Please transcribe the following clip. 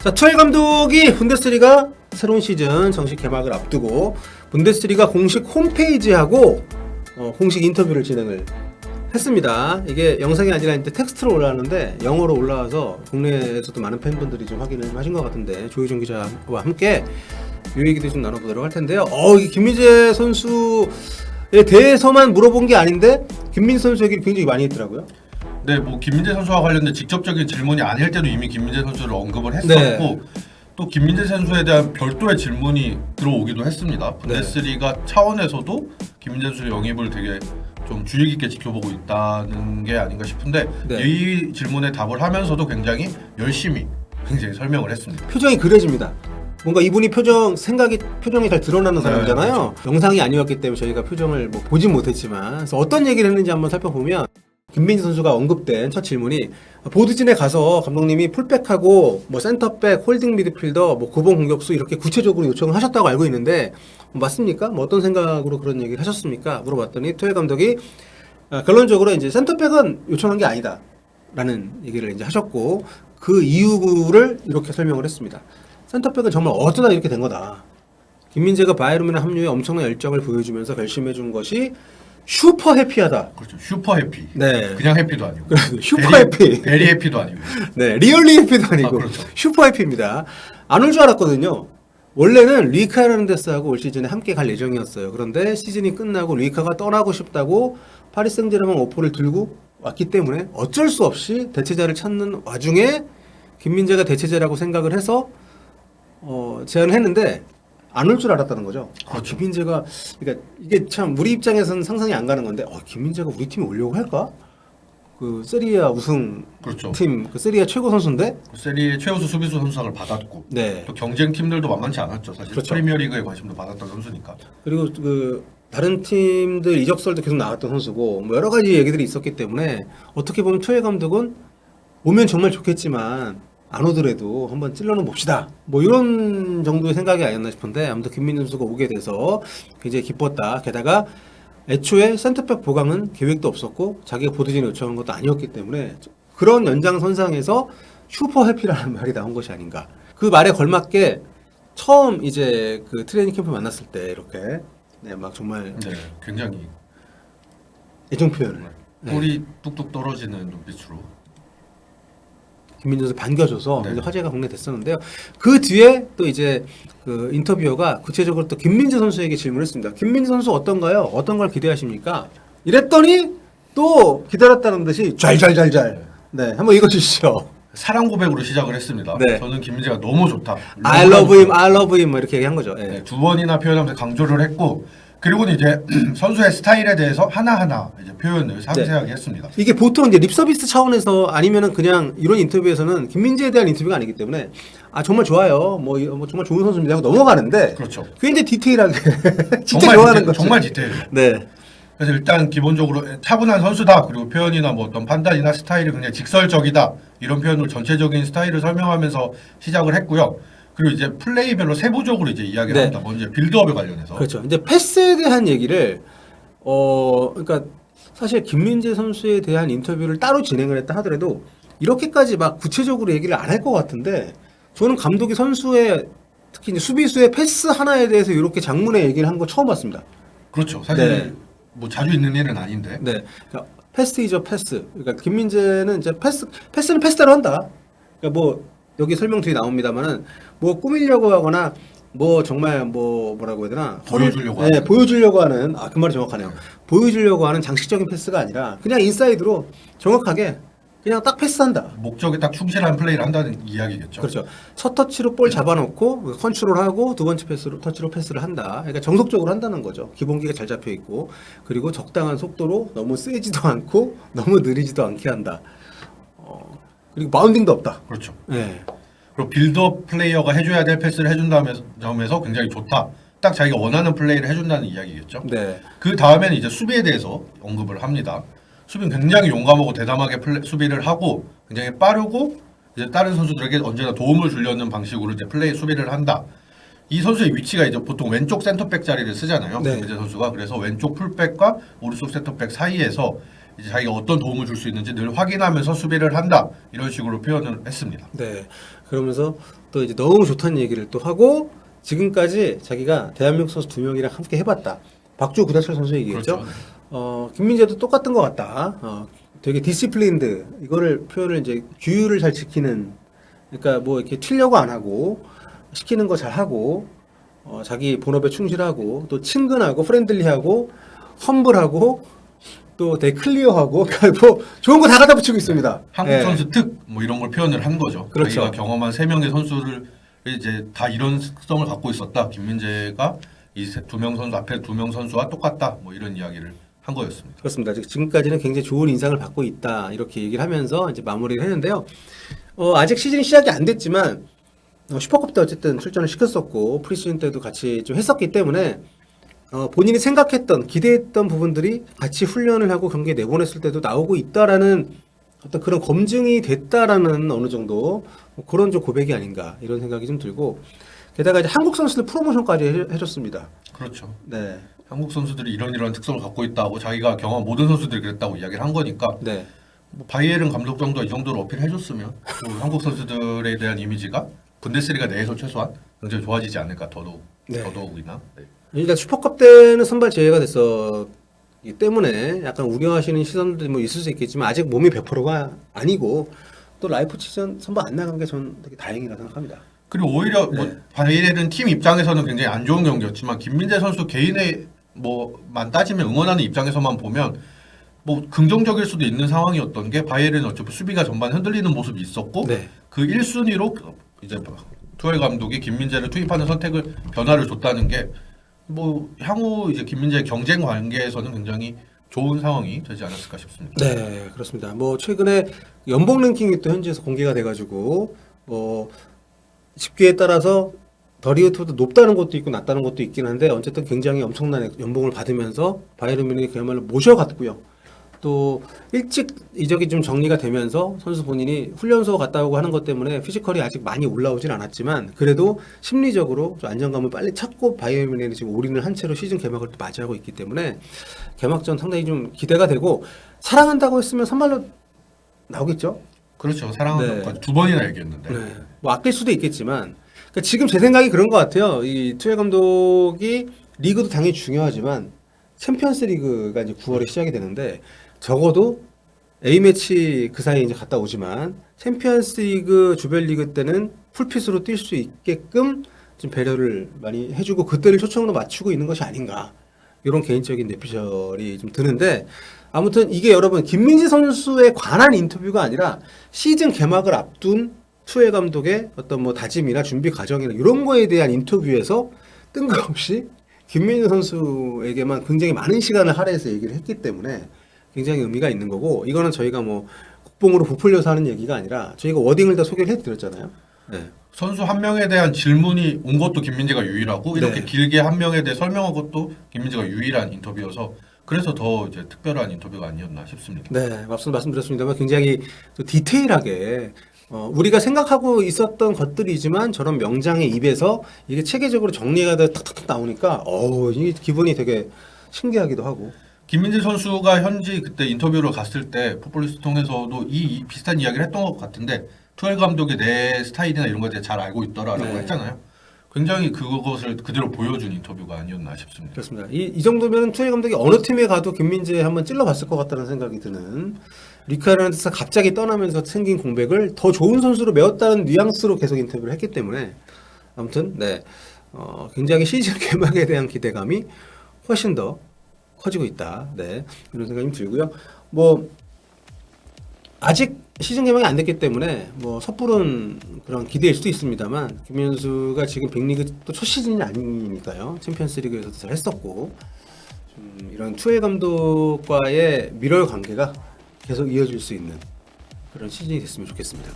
자, 투엘 감독이 분데스리가 새로운 시즌 정식 개막을 앞두고 분데스리가 공식 홈페이지하고 공식 인터뷰를 진행을 했습니다. 이게 영상이 아니라 이제 텍스트로 올라왔는데 영어로 올라와서 국내에서도 많은 팬분들이 좀 확인을 하신 것 같은데 조희정 기자와 함께 이 얘기도 좀 나눠보도록 할 텐데요. 이 김민재 선수에 대해서만 물어본 게 아닌데 김민재 선수 얘기를 굉장히 많이 했더라고요. 네, 뭐 김민재 선수와 관련된 직접적인 질문이 아닐 때도 이미 김민재 선수를 언급을 했었고 네. 또 김민재 선수에 대한 별도의 질문이 들어오기도 했습니다. 분데스리가 차원에서도 김민재 선수의 영입을 되게 좀 주의 깊게 지켜보고 있다는 게 아닌가 싶은데 네. 이 질문에 답을 하면서도 굉장히 열심히 굉장히 설명을 했습니다. 표정이 그려집니다. 뭔가 이분이 표정이 잘 드러나는 사람이잖아요. 그렇죠. 영상이 아니었기 때문에 저희가 표정을 뭐 보진 못했지만 그래서 어떤 얘기를 했는지 한번 살펴보면 김민재 선수가 언급된 첫 질문이 보드진에 가서 감독님이 풀백하고 뭐 센터백, 홀딩 미드필더, 뭐 9번 공격수 이렇게 구체적으로 요청을 하셨다고 알고 있는데 맞습니까? 뭐 어떤 생각으로 그런 얘기를 하셨습니까? 물어봤더니 투엘 감독이 결론적으로 이제 센터백은 요청한 게 아니다 라는 얘기를 이제 하셨고 그 이유를 이렇게 설명을 했습니다. 센터백은 정말 어쩌다 이렇게 된 거다. 김민재가 바이에른뮌 합류에 엄청난 열정을 보여주면서 결심해준 것이 슈퍼 해피하다. 그렇죠. 슈퍼 해피. 네. 그냥 해피도 아니고. 슈퍼 해피. 베리 해피도 아니고. 네, 리얼리 해피도 아니고 그렇죠. 슈퍼 해피입니다. 안 올 줄 알았거든요. 원래는 루이카 헤르난데스하고 올 시즌에 함께 갈 예정이었어요. 그런데 시즌이 끝나고 루이카가 떠나고 싶다고 파리 생제르맹 오퍼를 들고 왔기 때문에 어쩔 수 없이 대체자를 찾는 와중에 김민재가 대체자라고 생각을 해서 제안을 했는데 안 올 줄 알았다는 거죠. 그렇죠. 김민재가 그러니까 이게 참 우리 입장에서는 상상이 안 가는 건데 김민재가 우리 팀에 오려고 할까? 그 세리아 우승 그렇죠. 팀, 그 세리아 최고 선수인데. 세리의 최우수 수비수 선수상을 받았고 네. 또 경쟁 팀들도 만만치 않았죠. 사실 그렇죠. 프리미어리그에 관심도 받았던 선수니까. 그리고 그 다른 팀들 이적설도 계속 나왔던 선수고 뭐 여러 가지 얘기들이 있었기 때문에 어떻게 보면 투엘 감독은 오면 정말 좋겠지만 안 오더라도 한번 찔러는 봅시다. 뭐 이런 정도의 생각이 아니었나 싶은데 아무튼 김민재 선수가 오게 돼서 굉장히 기뻤다. 게다가 애초에 센터백 보강은 계획도 없었고 자기가 보드진에 요청한 것도 아니었기 때문에 그런 연장선상에서 슈퍼 해피라는 말이 나온 것이 아닌가. 그 말에 걸맞게 처음 이제 그 트레이닝 캠프 만났을 때 이렇게 네, 막 정말 네, 굉장히 애정 표현을 꿀이 뚝뚝 떨어지는 눈빛으로. 김민재 선수 반겨줘서 네. 이제 화제가 국내됐었는데요. 그 뒤에 또 이제 그 인터뷰어가 구체적으로 또 김민재 선수에게 질문했습니다. 김민재 선수 어떤가요? 어떤 걸 기대하십니까? 이랬더니 또 기다렸다는 듯이 잘. 네, 한번 읽어주시죠. 사랑 고백으로 시작을 했습니다. 네. 저는 김민재가 너무 좋다. I love him 뭐 이렇게 얘기한 거죠. 예. 네, 두 번이나 표현하면서 강조를 했고 그리고는 이제 선수의 스타일에 대해서 하나하나 이제 표현을 상세하게 했습니다. 이게 보통 이제 립서비스 차원에서 아니면은 그냥 이런 인터뷰에서는 김민재에 대한 인터뷰가 아니기 때문에 정말 좋아요. 뭐 정말 좋은 선수입니다 하고 넘어가는데 그렇죠. 굉장히 디테일하게 진짜 좋아하는 거죠. 정말 디테일. 네. 그래서 일단 기본적으로 차분한 선수다. 그리고 표현이나 뭐 어떤 판단이나 스타일이 굉장히 직설적이다. 이런 표현으로 전체적인 스타일을 설명하면서 시작을 했고요. 그리고 이제 플레이별로 세부적으로 이제 이야기를 네. 합니다. 먼저 빌드업에 관련해서. 그렇죠. 이제 패스에 대한 얘기를 그러니까 사실 김민재 선수에 대한 인터뷰를 따로 진행을 했다 하더라도 이렇게까지 막 구체적으로 얘기를 안 할 것 같은데 저는 감독이 선수의 특히 이제 수비수의 패스 하나에 대해서 이렇게 장문의 얘기를 한 거 처음 봤습니다. 그렇죠. 사실 네. 뭐 자주 있는 일은 아닌데. 네. 그러니까 패스이죠, 패스. 그러니까 김민재는 이제 패스는 패스대로 한다. 그러니까 뭐 여기 설명 뒤에 나옵니다만은 뭐 꾸미려고 하거나 뭐 정말 뭐라고 해야 되나 보여주려고 네, 하는. 보여주려고 하는 그 말이 정확하네요. 보여주려고 하는 장식적인 패스가 아니라 그냥 인사이드로 정확하게 그냥 딱 패스한다. 목적에 딱 충실한 플레이를 한다는 이야기겠죠. 그렇죠. 첫 터치로 볼 잡아놓고 컨트롤하고 두 번째 터치로 패스를 한다. 그러니까 정석적으로 한다는 거죠. 기본기가 잘 잡혀 있고 그리고 적당한 속도로 너무 세지도 않고 너무 느리지도 않게 한다. 그리고 바운딩도 없다. 그렇죠. 네. 그리고 빌드업 플레이어가 해줘야 될 패스를 해준다는 점에서 굉장히 좋다. 딱 자기가 원하는 플레이를 해준다는 이야기겠죠. 네. 그 다음에는 이제 수비에 대해서 언급을 합니다. 수비는 굉장히 용감하고 대담하게 수비를 하고 굉장히 빠르고 이제 다른 선수들에게 언제나 도움을 주려는 방식으로 이제 수비를 한다. 이 선수의 위치가 이제 보통 왼쪽 센터백 자리를 쓰잖아요. 네. 김민재 선수가 그래서 왼쪽 풀백과 오른쪽 센터백 사이에서 이제 자기가 어떤 도움을 줄 수 있는지 늘 확인하면서 수비를 한다 이런 식으로 표현을 했습니다. 네. 그러면서 또 이제 너무 좋다는 얘기를 또 하고 지금까지 자기가 대한민국 선수 2명이랑 함께 해봤다. 박주호 구다철 선수 얘기했죠. 그렇죠. 김민재도 똑같은 것 같다. 되게 디시플린드 이거를 표현을 이제 규율을 잘 지키는 그러니까 뭐 이렇게 튀려고 안 하고 시키는 거 잘 하고 자기 본업에 충실하고 또 친근하고 프렌들리하고 험블하고 또 되게 클리어하고 그러니까 뭐 좋은 거 다 갖다 붙이고 있습니다. 한국 예. 선수 특 뭐 이런 걸 표현을 한 거죠. 그렇죠. 자기가 경험한 3명의 선수를 이제 다 이런 특성을 갖고 있었다. 김민재가 이 2명 선수 앞에 2명 선수와 똑같다. 뭐 이런 이야기를 한 거였습니다. 그렇습니다. 지금까지는 굉장히 좋은 인상을 받고 있다. 이렇게 얘기를 하면서 이제 마무리를 했는데요. 아직 시즌이 시작이 안 됐지만 슈퍼컵 때 어쨌든 출전을 시켰었고 프리시즌 때도 같이 좀 했었기 때문에 본인이 생각했던 기대했던 부분들이 같이 훈련을 하고 경기에 내보냈을 때도 나오고 있다라는 어떤 그런 검증이 됐다라는 어느 정도 뭐 그런 좀 고백이 아닌가 이런 생각이 좀 들고 게다가 이제 한국 선수들 프로모션까지 해줬습니다. 그렇죠. 네. 한국 선수들이 이런 특성을 갖고 있다고 자기가 경험한 모든 선수들이 그랬다고 이야기를 한 거니까 네. 뭐 바이에른 감독 정도 이 정도로 어필해줬으면 또 한국 선수들에 대한 이미지가 분데스리가 내에서 최소한 굉장히 좋아지지 않을까 더더욱이나. 네. 일단 슈퍼컵 때는 선발 제외가 됐었기 때문에 약간 우려하시는 시선들이 뭐 있을 수 있겠지만 아직 몸이 100%가 아니고 또 라이프치전 선발 안 나간 게 전 되게 다행이라 생각합니다. 그리고 오히려 뭐 네. 바이에른 팀 입장에서는 굉장히 안 좋은 경기였지만 김민재 선수 개인의 뭐만 따지면 응원하는 입장에서만 보면 뭐 긍정적일 수도 있는 상황이었던 게 바이에른 어차피 수비가 전반 흔들리는 모습이 있었고 네. 그 1순위로 이제 투엘 감독이 김민재를 투입하는 선택을 변화를 줬다는 게 뭐 향후 이제 김민재의 경쟁 관계에서는 굉장히 좋은 상황이 되지 않았을까 싶습니다. 네, 그렇습니다. 뭐 최근에 연봉 랭킹이 또 현지에서 공개가 돼가지고 뭐 집계에 따라서 더리우트보다 높다는 것도 있고 낮다는 것도 있긴 한데 어쨌든 굉장히 엄청난 연봉을 받으면서 바이에른 뮌헨이 그야말로 모셔갔고요. 또 일찍 이적이 좀 정리가 되면서 선수 본인이 훈련소 갔다 오고 하는 것 때문에 피지컬이 아직 많이 올라오진 않았지만 그래도 심리적으로 좀 안정감을 빨리 찾고 바이에른 뮌헨이 지금 올인을 한 채로 시즌 개막을 또 맞이하고 있기 때문에 개막전 상당히 좀 기대가 되고 사랑한다고 했으면 선발로 나오겠죠? 그렇죠. 사랑하는 네. 것까지 2번이나 얘기했는데. 네. 뭐 아낄 수도 있겠지만 그러니까 지금 제 생각이 그런 것 같아요. 이 투엘 감독이 리그도 당연히 중요하지만 챔피언스 리그가 이제 9월에 시작이 되는데 적어도 A매치 그 사이에 이제 갔다 오지만 챔피언스 리그 조별리그 때는 풀핏으로 뛸 수 있게끔 좀 배려를 많이 해주고 그때를 초청으로 맞추고 있는 것이 아닌가 이런 개인적인 내피셜이 좀 드는데 아무튼 이게 여러분 김민재 선수에 관한 인터뷰가 아니라 시즌 개막을 앞둔 투엘 감독의 어떤 뭐 다짐이나 준비 과정이나 이런 거에 대한 인터뷰에서 뜬금없이 김민재 선수에게만 굉장히 많은 시간을 할애해서 얘기를 했기 때문에 굉장히 의미가 있는 거고 이거는 저희가 뭐 국뽕으로 부풀려서 하는 얘기가 아니라 저희가 워딩을 다 소개를 해드렸잖아요. 네. 선수 한 명에 대한 질문이 온 것도 김민재가 유일하고 이렇게 네. 길게 한 명에 대해 설명한 것도 김민재가 유일한 인터뷰여서 그래서 더 이제 특별한 인터뷰가 아니었나 싶습니다. 네, 앞서 말씀드렸습니다만 굉장히 또 디테일하게 우리가 생각하고 있었던 것들이지만 저런 명장의 입에서 이게 체계적으로 정리가 돼 탁탁탁 나오니까 이게 기분이 되게 신기하기도 하고. 김민재 선수가 현지 그때 인터뷰로 갔을 때 풋볼리스트 통해서도 이 비슷한 이야기를 했던 것 같은데 투엘 감독이 내 스타일이나 이런 것에 대해 잘 알고 있더라라고 네. 했잖아요. 굉장히 그것을 그대로 보여준 인터뷰가 아니었나 싶습니다. 그렇습니다. 이 정도면 투엘 감독이 어느 팀에 가도 김민재 한번 찔러봤을 것 같다는 생각이 드는 리카 헤르난데스가 갑자기 떠나면서 생긴 공백을 더 좋은 선수로 메웠다는 뉘앙스로 계속 인터뷰를 했기 때문에 아무튼 네 굉장히 시즌 개막에 대한 기대감이 훨씬 더 커지고 있다. 네 이런 생각이 들고요. 뭐 아직 시즌 개막이 안 됐기 때문에 뭐 섣부른 그런 기대일 수도 있습니다만 김민수가 지금 빅리그 또 첫 시즌이 아니니까요. 챔피언스리그에서도 잘 했었고 좀 이런 투엘 감독과의 밀월 관계가 계속 이어질 수 있는 그런 시즌이 됐으면 좋겠습니다.